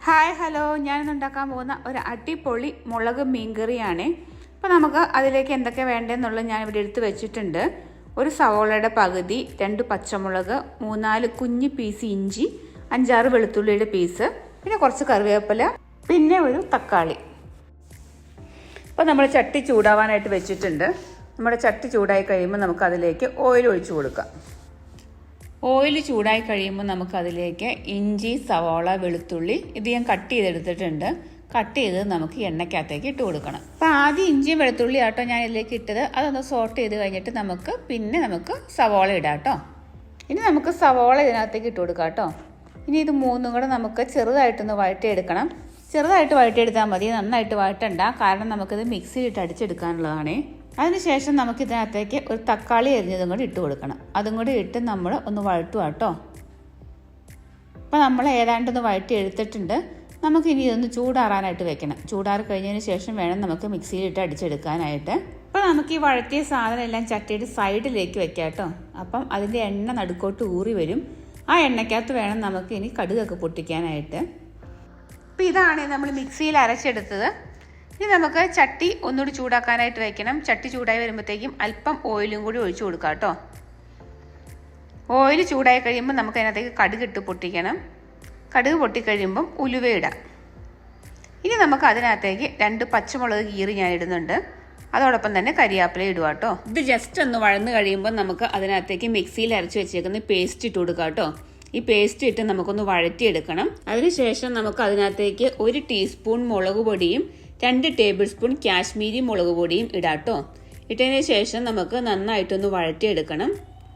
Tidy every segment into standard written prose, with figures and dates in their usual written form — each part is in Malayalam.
ഹായ് ഹലോ, ഞാനിന്ന് ഉണ്ടാക്കാൻ പോകുന്ന ഒരു അടിപൊളി മുളക് മീൻകറിയാണ്. അപ്പോൾ നമുക്ക് അതിലേക്ക് എന്തൊക്കെ വേണ്ടതെന്നുള്ളത് ഞാൻ ഇവിടെ എടുത്ത് വെച്ചിട്ടുണ്ട്. ഒരു സവോളയുടെ പകുതി, 2 പച്ചമുളക്, 3-4 കുഞ്ഞ് പീസ് ഇഞ്ചി, 5-6 വെളുത്തുള്ളിയുടെ പീസ്, പിന്നെ കുറച്ച് കറിവേപ്പില, പിന്നെ ഒരു തക്കാളി. അപ്പോൾ നമ്മൾ ചട്ടി ചൂടാവാനായിട്ട് വെച്ചിട്ടുണ്ട്. നമ്മുടെ ചട്ടി ചൂടായി കഴിയുമ്പോൾ നമുക്ക് അതിലേക്ക് ഓയിൽ ഒഴിച്ചു കൊടുക്കാം. ഓയിൽ ചൂടായി കഴിയുമ്പോൾ നമുക്കതിലേക്ക് ഇഞ്ചി, സവാള, വെളുത്തുള്ളി ഇത് ഞാൻ കട്ട് ചെയ്തെടുത്തിട്ടുണ്ട്. കട്ട് ചെയ്ത് നമുക്ക് എണ്ണയ്ക്കകത്തേക്ക് ഇട്ട് കൊടുക്കണം. അപ്പോൾ ആദ്യം ഇഞ്ചിയും വെളുത്തുള്ളി ആട്ടോ ഞാൻ ഇതിലേക്ക് ഇട്ടത്. അതൊന്ന് സോട്ട് ചെയ്ത് കഴിഞ്ഞിട്ട് നമുക്ക് സവാള ഇടാം കേട്ടോ. ഇനി നമുക്ക് സവാള ഇതിനകത്തേക്ക് ഇട്ട് കൊടുക്കാം കേട്ടോ. ഇനി ഇത് മൂന്നും കൂടെ നമുക്ക് ചെറുതായിട്ടൊന്ന് വഴറ്റിയെടുക്കണം. ചെറുതായിട്ട് വഴറ്റിയെടുത്താൽ മതി, നന്നായിട്ട് വഴറ്റണ്ട, കാരണം നമുക്കിത് മിക്സിയിലിട്ട് അടിച്ചെടുക്കാനുള്ളതാണേ. അതിനുശേഷം നമുക്കിതിനകത്തേക്ക് ഒരു തക്കാളി എരിഞ്ഞതും കൂടി ഇട്ട് കൊടുക്കണം. അതും കൂടി ഇട്ട് നമ്മൾ ഒന്ന് വഴറ്റുക കേട്ടോ. അപ്പോൾ നമ്മൾ ഏതാണ്ടൊന്ന് വഴറ്റി എടുത്തിട്ടുണ്ട്. നമുക്കിനി ഇതൊന്ന് ചൂടാറാനായിട്ട് വെക്കണം. ചൂടാറി കഴിഞ്ഞതിന് ശേഷം വേണം നമുക്ക് മിക്സിയിലിട്ട് അടിച്ചെടുക്കാനായിട്ട്. അപ്പോൾ നമുക്ക് ഈ വഴറ്റിയ സാധനം എല്ലാം ചട്ടിയുടെ സൈഡിലേക്ക് വെക്കാം കേട്ടോ. അപ്പം അതിൻ്റെ എണ്ണ നടുക്കോട്ട് ഊറി വരും. ആ എണ്ണയ്ക്കകത്ത് വേണം നമുക്ക് ഇനി കടുകൊക്കെ പൊട്ടിക്കാനായിട്ട്. അപ്പോൾ ഇതാണ് നമ്മൾ മിക്സിയിൽ അരച്ചെടുത്തത്. ഇനി നമുക്ക് ചട്ടി ഒന്നുകൂടി ചൂടാക്കാനായിട്ട് വെക്കണം. ചട്ടി ചൂടായി വരുമ്പോഴത്തേക്കും അല്പം ഓയിലും കൂടി ഒഴിച്ചു കൊടുക്കാം കേട്ടോ. ഓയിൽ ചൂടായി കഴിയുമ്പോൾ നമുക്ക് അതിനകത്തേക്ക് കടുക് ഇട്ട് പൊട്ടിക്കണം. കടുക് പൊട്ടിക്കഴിയുമ്പം ഉലുവ ഇടാം. ഇനി നമുക്ക് അതിനകത്തേക്ക് 2 പച്ചമുളക് കീറി ഞാൻ ഇടുന്നുണ്ട്. അതോടൊപ്പം തന്നെ കരിയാപ്പില ഇടുക കേട്ടോ. ഇത് ജസ്റ്റ് ഒന്ന് വഴന്ന് കഴിയുമ്പോൾ നമുക്ക് അതിനകത്തേക്ക് മിക്സിയിൽ അരച്ച് വെച്ചേക്കുന്ന പേസ്റ്റ് ഇട്ട് കൊടുക്കാം കേട്ടോ. ഈ പേസ്റ്റ് ഇട്ട് നമുക്കൊന്ന് വഴറ്റിയെടുക്കണം. അതിനുശേഷം നമുക്ക് അതിനകത്തേക്ക് 1 ടീസ്പൂൺ മുളക് പൊടിയും 2 ടേബിൾ സ്പൂൺ കാശ്മീരി മുളക് പൊടിയും ഇടാം കേട്ടോ. ഇട്ടതിന് ശേഷം നമുക്ക് നന്നായിട്ടൊന്ന് വഴറ്റിയെടുക്കണം.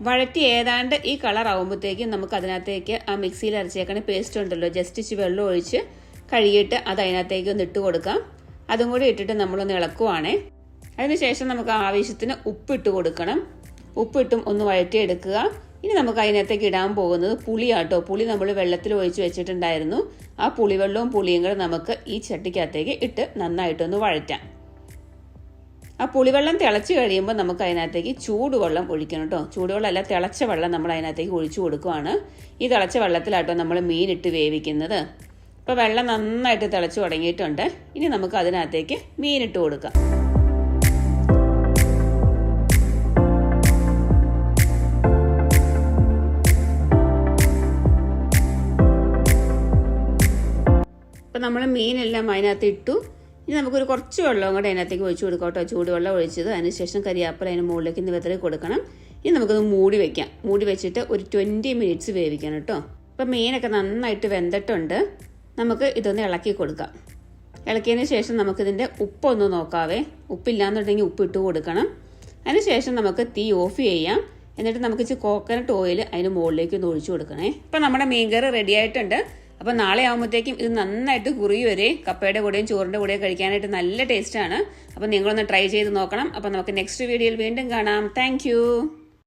വഴറ്റി ഏതാണ്ട് ഈ കളർ ആകുമ്പോഴത്തേക്കും നമുക്ക് അതിനകത്തേക്ക് ആ മിക്സിയിൽ അരച്ചേക്കണ പേസ്റ്റ് ഉണ്ടല്ലോ, ജസ്റ്റ് ഇച്ചിരി വെള്ളം ഒഴിച്ച് കഴുകിയിട്ട് അത് അതിനകത്തേക്ക് ഒന്ന് ഇട്ട് കൊടുക്കാം. അതും കൂടി ഇട്ടിട്ട് നമ്മളൊന്ന് ഇളക്കുവാണേ. അതിനുശേഷം നമുക്ക് ആവശ്യത്തിന് ഉപ്പിട്ട് കൊടുക്കണം. ഉപ്പിട്ടും ഒന്ന് വഴറ്റിയെടുക്കുക. ഇനി നമുക്ക് അതിനകത്തേക്ക് ഇടാൻ പോകുന്നത് പുളിയാട്ടോ. പുളി നമ്മൾ വെള്ളത്തിൽ ഒഴിച്ച് വെച്ചിട്ടുണ്ടായിരുന്നു. ആ പുളിവെള്ളവും പുളിയും കൂടെ നമുക്ക് ഈ ചട്ടിക്കകത്തേക്ക് ഇട്ട് നന്നായിട്ടൊന്ന് വഴറ്റാം. ആ പുളിവെള്ളം തിളച്ച് കഴിയുമ്പോൾ നമുക്ക് അതിനകത്തേക്ക് ചൂടുവെള്ളം ഒഴിക്കണം കേട്ടോ. ചൂടുവെള്ളമല്ല, തിളച്ച വെള്ളം നമ്മൾ അതിനകത്തേക്ക് ഒഴിച്ചു കൊടുക്കുവാണ്. ഈ തിളച്ച വെള്ളത്തിലാട്ടോ നമ്മൾ മീനിട്ട് വേവിക്കുന്നത്. ഇപ്പോൾ വെള്ളം നന്നായിട്ട് തിളച്ച് തുടങ്ങിയിട്ടുണ്ട്. ഇനി നമുക്ക് അതിനകത്തേക്ക് മീനിട്ട് കൊടുക്കാം. അപ്പോൾ നമ്മൾ മീനെല്ലാം അതിനകത്ത് ഇട്ടു. ഇനി നമുക്കൊരു കുറച്ച് വെള്ളം കൂടെ അതിനകത്തേക്ക് ഒഴിച്ചു കൊടുക്കാം കേട്ടോ. ചൂടുവെള്ളം ഒഴിച്ചത്. അതിനുശേഷം കരിയാപ്പില അതിന് മുകളിലേക്ക് വിതറി കൊടുക്കണം. ഇനി നമുക്കത് മൂടി വെക്കാം. മൂടി വെച്ചിട്ട് ഒരു 20 മിനിറ്റ്സ് വേവിക്കണം കേട്ടോ. അപ്പോൾ മീനൊക്കെ നന്നായിട്ട് വെന്തിട്ടുണ്ട്. നമുക്ക് ഇതൊന്ന് ഇളക്കി കൊടുക്കാം. ഇളക്കിയതിന് ശേഷം നമുക്കിതിൻ്റെ ഉപ്പൊന്ന് നോക്കാവേ. ഉപ്പില്ലാന്നുണ്ടെങ്കിൽ ഉപ്പ് ഇട്ട് കൊടുക്കണം. അതിനുശേഷം നമുക്ക് തീ ഓഫ് ചെയ്യാം. എന്നിട്ട് നമുക്ക് ഇച്ചിരി കോക്കനട്ട് ഓയിൽ അതിന് മുകളിലേക്ക് ഒന്ന് ഒഴിച്ചു കൊടുക്കണേ. അപ്പോൾ നമ്മുടെ മീൻകറി റെഡി ആയിട്ടുണ്ട്. അപ്പോൾ നാളെ ആകുമ്പോഴത്തേക്കും ഇത് നന്നായിട്ട് കുറി വരെ കപ്പയുടെ കൂടെയും ചോറിൻ്റെ കൂടെയും കഴിക്കാനായിട്ട് നല്ല ടേസ്റ്റാണ്. അപ്പോൾ നിങ്ങളൊന്ന് ട്രൈ ചെയ്ത് നോക്കണം. അപ്പോൾ നമുക്ക് നെക്സ്റ്റ് വീഡിയോയിൽ വീണ്ടും കാണാം. താങ്ക്